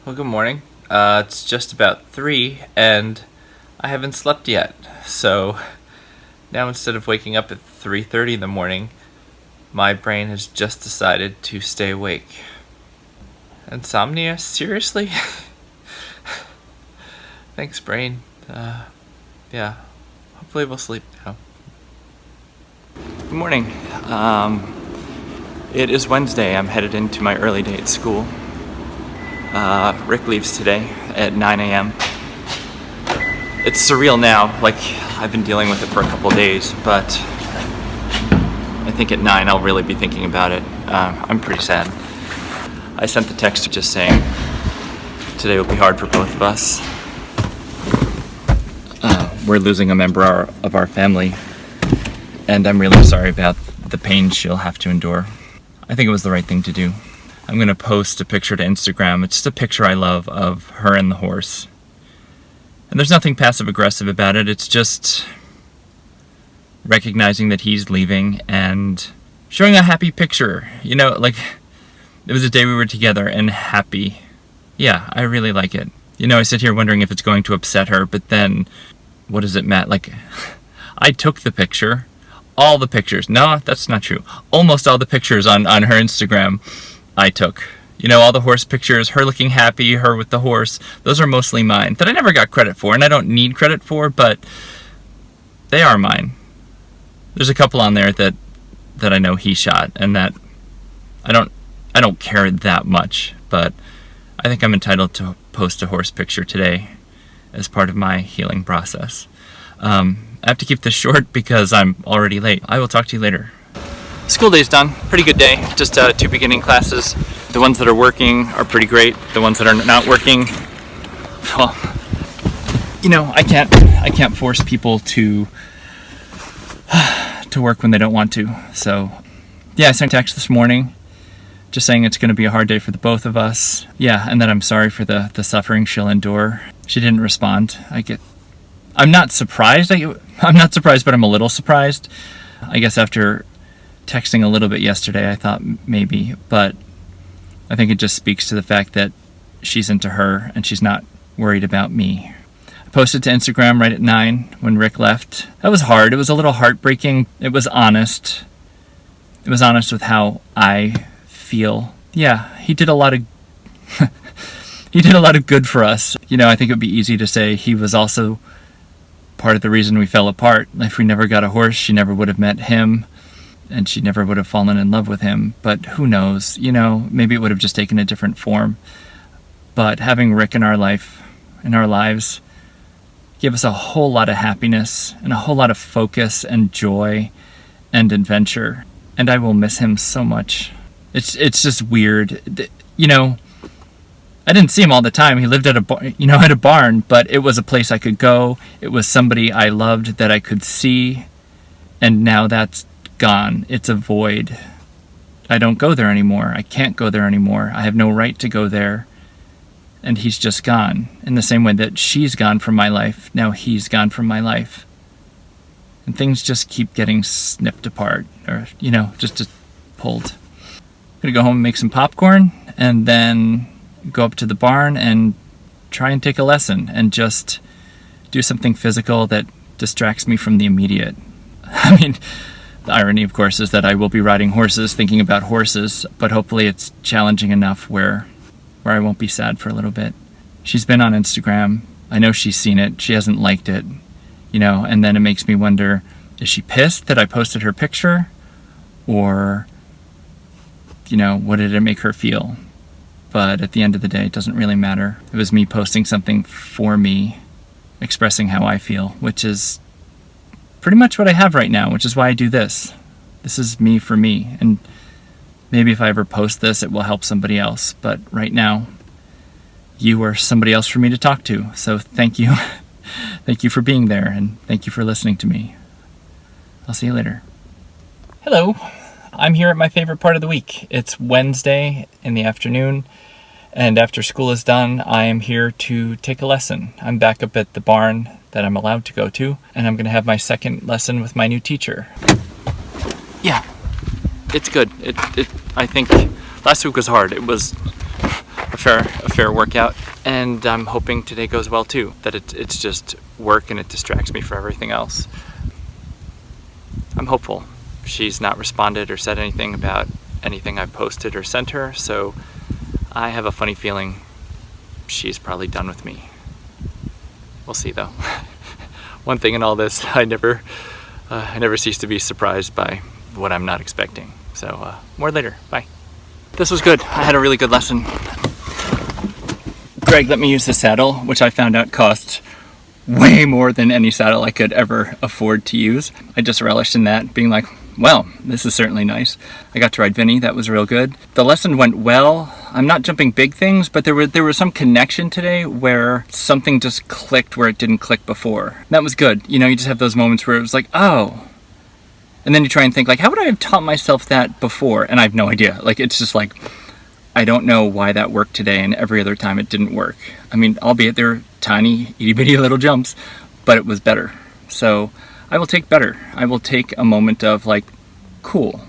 Well, good morning. It's just about 3, and I haven't slept yet. So now instead of waking up at 3:30 in the morning, my brain has just decided to stay awake. Insomnia? Seriously? Thanks, brain. Yeah. Hopefully we'll sleep now. Good morning. It is Wednesday. I'm headed into my early day at school. Rick leaves today at 9 a.m. It's surreal now, like I've been dealing with it for a couple days, but I think at 9 I'll really be thinking about it. I'm pretty sad. I sent the text just saying today will be hard for both of us. We're losing a member of our family, and I'm really sorry about the pain she'll have to endure. I think it was the right thing to do. I'm going to post a picture to Instagram. It's just a picture I love of her and the horse. And there's nothing passive-aggressive about it. It's just recognizing that he's leaving and showing a happy picture. You know, like, it was a day we were together and happy. Yeah, I really like it. You know, I sit here wondering if it's going to upset her, but then, what does it matter? Like, I took the picture. All the pictures. No, that's not true. Almost all the pictures on her Instagram I took. You know, all the horse pictures, her looking happy, her with the horse, those are mostly mine, that I never got credit for, and I don't need credit for, but they are mine. There's a couple on there that I know he shot, and that I don't care that much, but I think I'm entitled to post a horse picture today as part of my healing process. I have to keep this short because I'm already late. I will talk to you later. School day's done. Pretty good day. Just 2 beginning classes. The ones that are working are pretty great. The ones that are not working, well, you know, I can't force people to work when they don't want to. So, yeah, I sent a text this morning just saying it's going to be a hard day for the both of us. Yeah, and that I'm sorry for the suffering she'll endure. She didn't respond. I'm not surprised. I'm not surprised, but I'm a little surprised. I guess after texting a little bit yesterday, I thought maybe, but I think it just speaks to the fact that she's into her and she's not worried about me. I posted to Instagram right at 9 when Rick left. That was hard. It was a little heartbreaking. It was honest. It was honest with how I feel. Yeah, he did a lot of he did a lot of good for us. You know, I think it would be easy to say he was also part of the reason we fell apart. If we never got a horse, she never would have met him, and she never would have fallen in love with him. But who knows? You know, maybe it would have just taken a different form. But having Rick in our lives, gave us a whole lot of happiness and a whole lot of focus and joy and adventure. And I will miss him so much. It's just weird. You know, I didn't see him all the time. He lived at a barn, but it was a place I could go. It was somebody I loved that I could see. And now that's gone. It's a void. I don't go there anymore. I can't go there anymore. I have no right to go there. And he's just gone. In the same way that she's gone from my life, now he's gone from my life. And things just keep getting snipped apart, or, you know, just pulled. I'm gonna go home and make some popcorn, and then go up to the barn and try and take a lesson and just do something physical that distracts me from the immediate. I mean, the irony, of course, is that I will be riding horses, thinking about horses, but hopefully it's challenging enough where I won't be sad for a little bit. She's been on Instagram. I know she's seen it. She hasn't liked it, you know, and then it makes me wonder, is she pissed that I posted her picture? Or, you know, what did it make her feel? But at the end of the day, it doesn't really matter. It was me posting something for me, expressing how I feel, which is pretty much what I have right now, which is why I do this. This is me for me. And maybe if I ever post this, it will help somebody else. But right now, you are somebody else for me to talk to. So thank you. Thank you for being there, and thank you for listening to me. I'll see you later. Hello. I'm here at my favorite part of the week. It's Wednesday in the afternoon, and after school is done, I am here to take a lesson. I'm back up at the barn that I'm allowed to go to, and I'm going to have my second lesson with my new teacher. Yeah, it's good. I think last week was hard. It was fair workout, and I'm hoping today goes well too, that it's just work and it distracts me from everything else. I'm hopeful. She's not responded or said anything about anything I posted or sent her, so I have a funny feeling she's probably done with me. We'll see though. One thing in all this, I never cease to be surprised by what I'm not expecting. So more later. Bye. This was good. I had a really good lesson. Greg let me use the saddle, which I found out cost way more than any saddle I could ever afford to use. I just relished in that, being like, well, this is certainly nice. I got to ride Vinny. That was real good. The lesson went well. I'm not jumping big things, but there was some connection today where something just clicked where it didn't click before. That was good. You know, you just have those moments where it was like, oh. And then you try and think, like, how would I have taught myself that before? And I have no idea. Like, it's just like, I don't know why that worked today and every other time it didn't work. I mean, albeit they're tiny, itty-bitty little jumps, but it was better. So I will take better. I will take a moment of like, cool.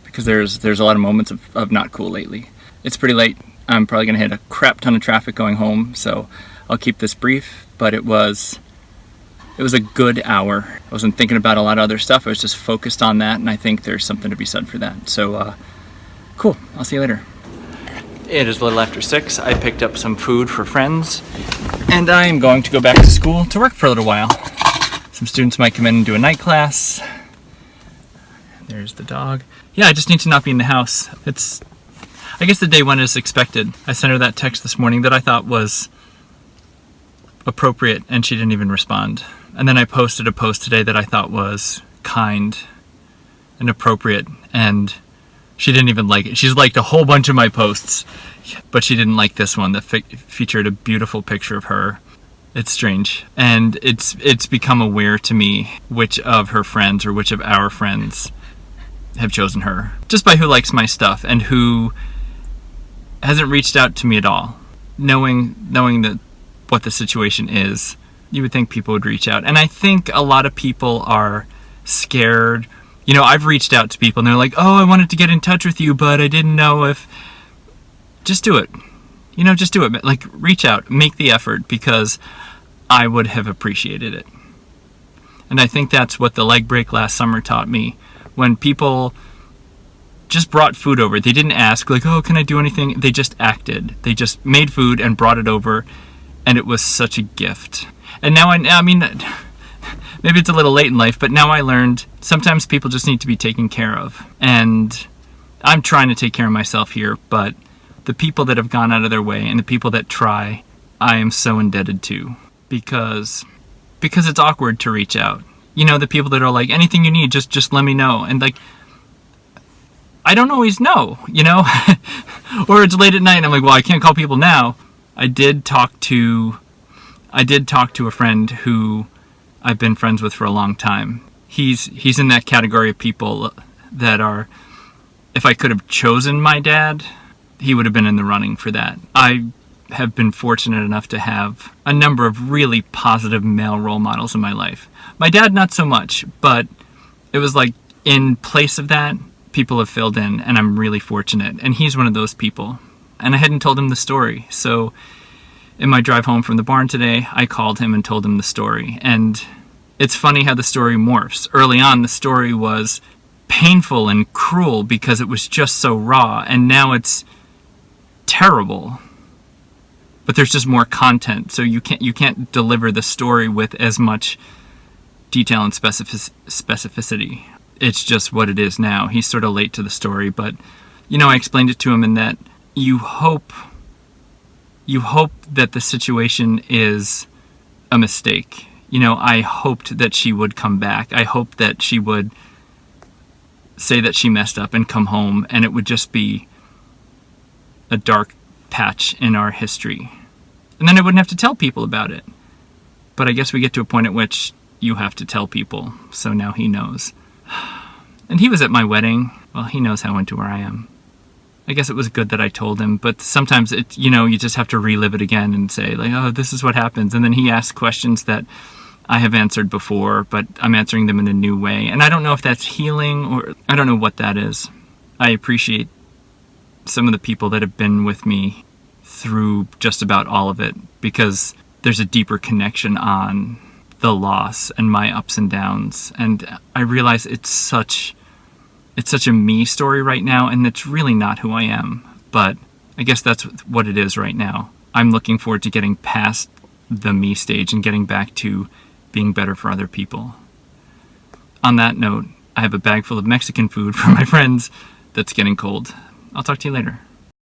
Because there's a lot of moments of not cool lately. It's pretty late. I'm probably gonna hit a crap ton of traffic going home, so I'll keep this brief, but it was a good hour. I wasn't thinking about a lot of other stuff. I was just focused on that, and I think there's something to be said for that. So cool, I'll see you later. It is a little after 6. I picked up some food for friends, and I am going to go back to school to work for a little while. Some students might come in and do a night class. There's the dog. Yeah, I just need to not be in the house. I guess the day went as expected. I sent her that text this morning that I thought was appropriate, and she didn't even respond. And then I posted a post today that I thought was kind and appropriate, and she didn't even like it. She's liked a whole bunch of my posts, but she didn't like this one that featured a beautiful picture of her. It's strange. And it's become aware to me which of her friends or which of our friends have chosen her. Just by who likes my stuff and who hasn't reached out to me at all. Knowing that what the situation is, you would think people would reach out. And I think a lot of people are scared. You know, I've reached out to people and they're like, oh, I wanted to get in touch with you, but I didn't know if... Just do it. You know, just do it. Like, reach out. Make the effort, because I would have appreciated it. And I think that's what the leg break last summer taught me. When people just brought food over. They didn't ask, like, oh, can I do anything? They just acted. They just made food and brought it over. And it was such a gift. And now I mean... Maybe it's a little late in life, but now I learned sometimes people just need to be taken care of. And I'm trying to take care of myself here, but the people that have gone out of their way and the people that try, I am so indebted to. Because it's awkward to reach out. You know, the people that are like, anything you need, just let me know. And like, I don't always know, you know? Or it's late at night and I'm like, well, I can't call people now. I did talk to a friend who I've been friends with for a long time. He's in that category of people that are, if I could have chosen my dad, he would have been in the running for that. I have been fortunate enough to have a number of really positive male role models in my life. My dad, not so much, but it was like in place of that, people have filled in, and I'm really fortunate. And he's one of those people. And I hadn't told him the story, so in my drive home from the barn today, I called him and told him the story. And it's funny how the story morphs. Early on, the story was painful and cruel because it was just so raw, and now it's terrible. But there's just more content, so you can't deliver the story with as much detail and specificity. It's just what it is now. He's sort of late to the story, but you know, I explained it to him in that you hope that the situation is a mistake. You know, I hoped that she would come back. I hoped that she would say that she messed up and come home, and it would just be a dark patch in our history. And then I wouldn't have to tell people about it. But I guess we get to a point at which you have to tell people, so now he knows. And he was at my wedding. Well, he knows how into where I am. I guess it was good that I told him, but sometimes it, you know, you just have to relive it again and say, like, oh, this is what happens. And then he asks questions that I have answered before, but I'm answering them in a new way. And I don't know if that's healing, or I don't know what that is. I appreciate some of the people that have been with me through just about all of it, because there's a deeper connection on the loss and my ups and downs. And I realize it's such a me story right now, and it's really not who I am. But I guess that's what it is right now. I'm looking forward to getting past the me stage and getting back to being better for other people. On that note, I have a bag full of Mexican food for my friends that's getting cold. I'll talk to you later.